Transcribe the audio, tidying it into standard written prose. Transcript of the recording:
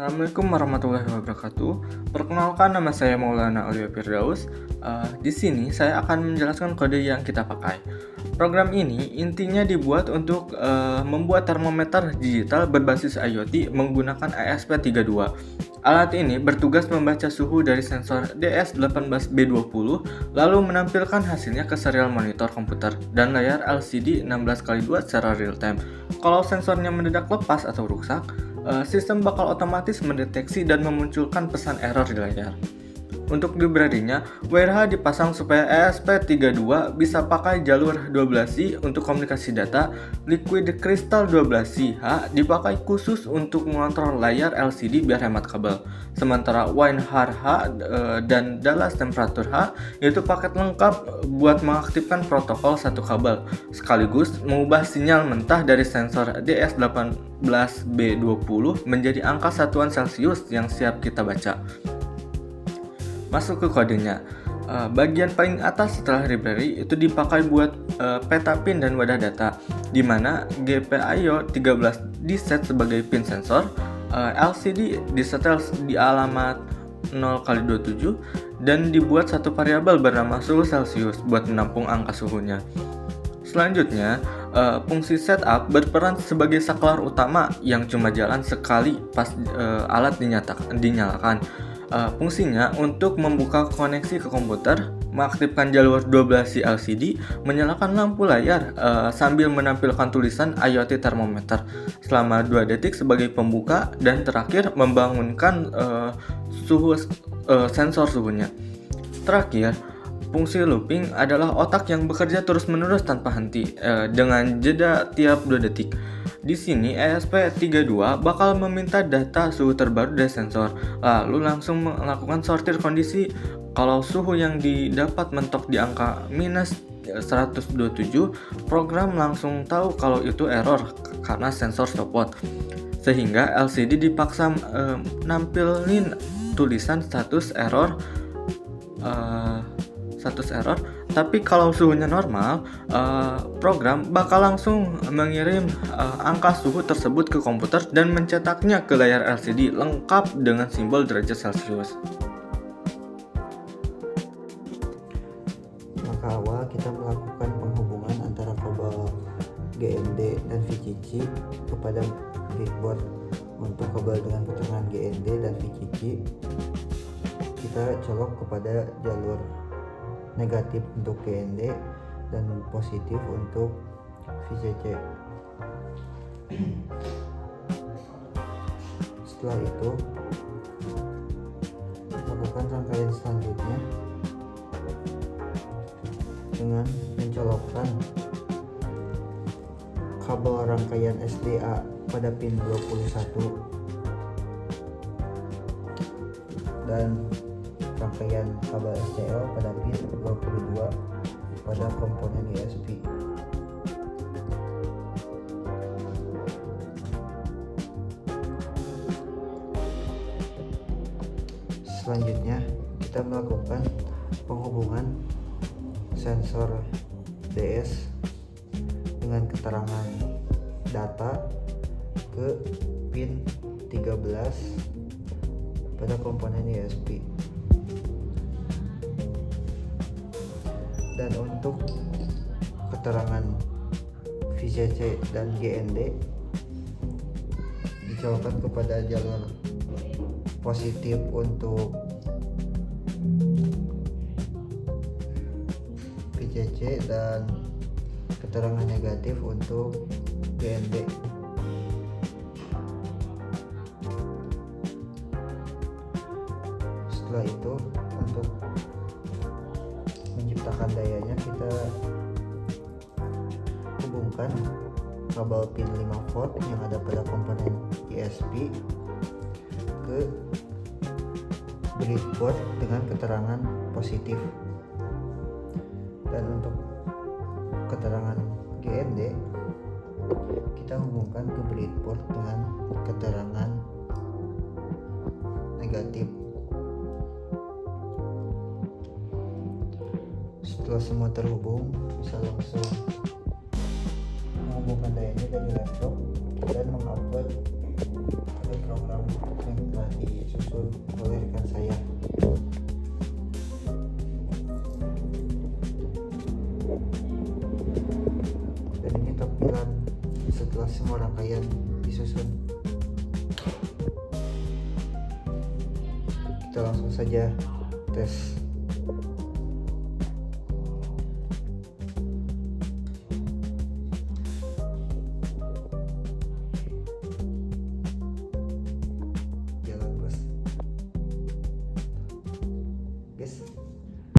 Assalamualaikum warahmatullahi wabarakatuh. Perkenalkan, nama saya Maulana Aulia Firdaus. Di sini saya akan menjelaskan kode yang kita pakai. Program ini intinya dibuat untuk membuat termometer digital berbasis IoT menggunakan ESP32. Alat ini bertugas membaca suhu dari sensor DS18B20 lalu menampilkan hasilnya ke serial monitor komputer dan layar LCD 16x2 secara real time. Kalau sensornya mendadak lepas atau rusak, sistem bakal otomatis mendeteksi dan memunculkan pesan error di layar. Untuk library-nya, WRH dipasang supaya ESP32 bisa pakai jalur 12C untuk komunikasi data. Liquid Crystal 12C-H dipakai khusus untuk mengontrol layar LCD biar hemat kabel. Sementara WinRH dan Dallas Temperature H yaitu paket lengkap buat mengaktifkan protokol satu kabel, sekaligus mengubah sinyal mentah dari sensor DS18B20 menjadi angka satuan Celcius yang siap kita baca. Masuk ke kodenya. Bagian paling atas setelah library itu dipakai buat peta pin dan wadah data, di mana GPIO 13 diset sebagai pin sensor, LCD disetel di alamat 0x27 dan dibuat satu variabel bernama suhu Celcius buat menampung angka suhunya. Selanjutnya, fungsi setup berperan sebagai saklar utama yang cuma jalan sekali pas alat dinyalakan. Fungsinya untuk membuka koneksi ke komputer, mengaktifkan jalur 12C LCD, menyalakan lampu layar sambil menampilkan tulisan IoT thermometer selama 2 detik sebagai pembuka, dan terakhir membangunkan sensor suhunya. Terakhir, fungsi looping adalah otak yang bekerja terus-menerus tanpa henti dengan jeda tiap 2 detik. Di sini ESP32 bakal meminta data suhu terbaru dari sensor, lalu langsung melakukan sortir kondisi. Kalau suhu yang didapat mentok di angka minus 127, program langsung tahu kalau itu error karena sensor stopwatch. Sehingga LCD dipaksa nampilin tulisan status error. Tapi kalau suhunya normal, program bakal langsung mengirim angka suhu tersebut ke komputer dan mencetaknya ke layar LCD lengkap dengan simbol derajat Celcius. Maka awal kita melakukan penghubungan antara kabel GND dan VCC kepada breadboard. Untuk kabel dengan keterangan GND dan VCC, kita colok kepada jalur negatif untuk GND dan positif untuk VCC. Setelah itu, lakukan rangkaian selanjutnya dengan mencolokkan kabel rangkaian SDA pada pin 21 dan rangkaian kabel SCL pada pin 22 pada komponen USB. Selanjutnya, kita melakukan penghubungan sensor DS dengan keterangan data ke pin 13 pada komponen USB. Dan untuk keterangan VCC dan GND dicolokkan kepada jalur positif untuk VCC dan keterangan negatif untuk GND. Setelah itu, untuk menciptakan dayanya, kita hubungkan kabel pin 5 volt yang ada pada komponen USB ke breadboard dengan keterangan positif. Dan untuk keterangan GND, kita hubungkan ke breadboard dengan keterangan negatif. Setelah semua terhubung, bisa langsung menghubungkan dayanya dari laptop dan mengupload program yang disusun oleh rekan saya. Dan ini tampilan setelah semua rangkaian disusun. Kita langsung saja tes.